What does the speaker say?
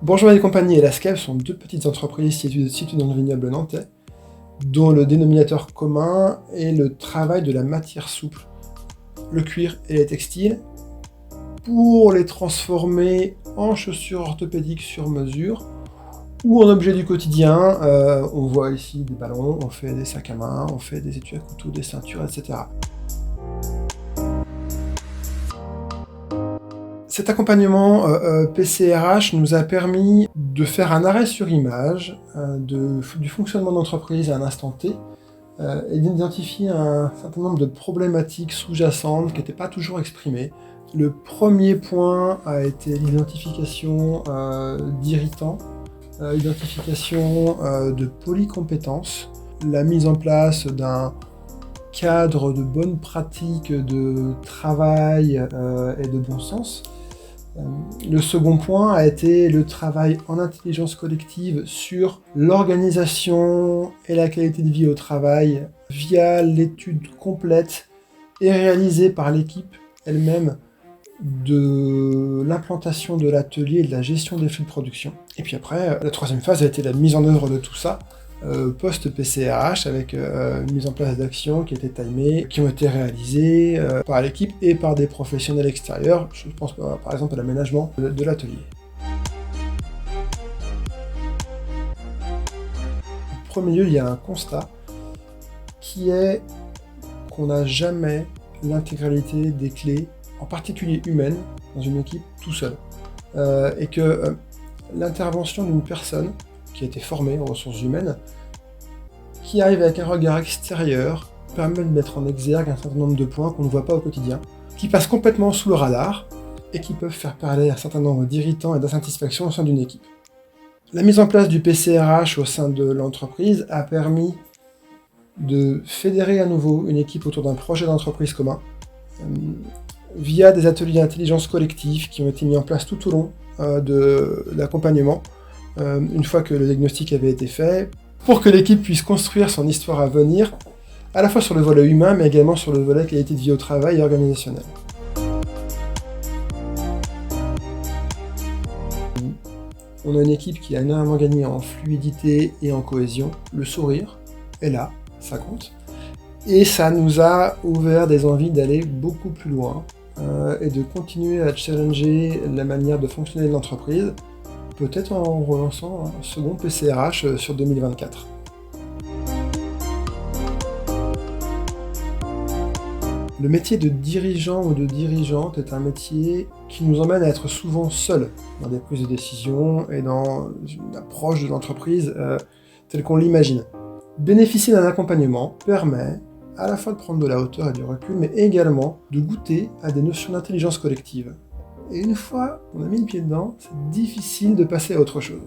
Bourgeois et compagnie et la SCEP sont deux petites entreprises situées dans le vignoble nantais, dont le dénominateur commun est le travail de la matière souple, le cuir et les textiles, pour les transformer en chaussures orthopédiques sur mesure ou en objets du quotidien. On voit ici des ballons, on fait des sacs à main, on fait des étuis à couteau, des ceintures, etc. Cet accompagnement PCRH nous a permis de faire un arrêt sur image du fonctionnement d'entreprise à un instant T et d'identifier un certain nombre de problématiques sous-jacentes qui n'étaient pas toujours exprimées. Le premier point a été l'identification d'irritants, l'identification de polycompétences, la mise en place d'un cadre de bonnes pratiques de travail et de bon sens. Le second point a été le travail en intelligence collective sur l'organisation et la qualité de vie au travail via l'étude complète et réalisée par l'équipe elle-même de l'implantation de l'atelier et de la gestion des flux de production. Et puis après, la troisième phase a été la mise en œuvre de tout ça post-PCRH avec une mise en place d'actions qui étaient timées, qui ont été réalisées par l'équipe et par des professionnels extérieurs. Je pense par exemple à l'aménagement de l'atelier. En premier lieu, il y a un constat qui est qu'on n'a jamais l'intégralité des clés, en particulier humaines, dans une équipe tout seul. Et que l'intervention d'une personne qui a été formée en ressources humaines, qui arrive avec un regard extérieur, permet de mettre en exergue un certain nombre de points qu'on ne voit pas au quotidien, qui passent complètement sous le radar, et qui peuvent faire parler un certain nombre d'irritants et d'insatisfactions au sein d'une équipe. La mise en place du PCRH au sein de l'entreprise a permis de fédérer à nouveau une équipe autour d'un projet d'entreprise commun, via des ateliers d'intelligence collective qui ont été mis en place tout au long de l'accompagnement, une fois que le diagnostic avait été fait, pour que l'équipe puisse construire son histoire à venir, à la fois sur le volet humain, mais également sur le volet qualité de vie au travail et organisationnel. On a une équipe qui a énormément gagné en fluidité et en cohésion. Le sourire est là, ça compte. Et ça nous a ouvert des envies d'aller beaucoup plus loin et de continuer à challenger la manière de fonctionner de l'entreprise, peut-être en relançant un second PCRH sur 2024. Le métier de dirigeant ou de dirigeante est un métier qui nous emmène à être souvent seuls dans des prises de décision et dans une approche de l'entreprise telle qu'on l'imagine. Bénéficier d'un accompagnement permet à la fois de prendre de la hauteur et du recul, mais également de goûter à des notions d'intelligence collective. Et une fois qu'on a mis le pied dedans, c'est difficile de passer à autre chose.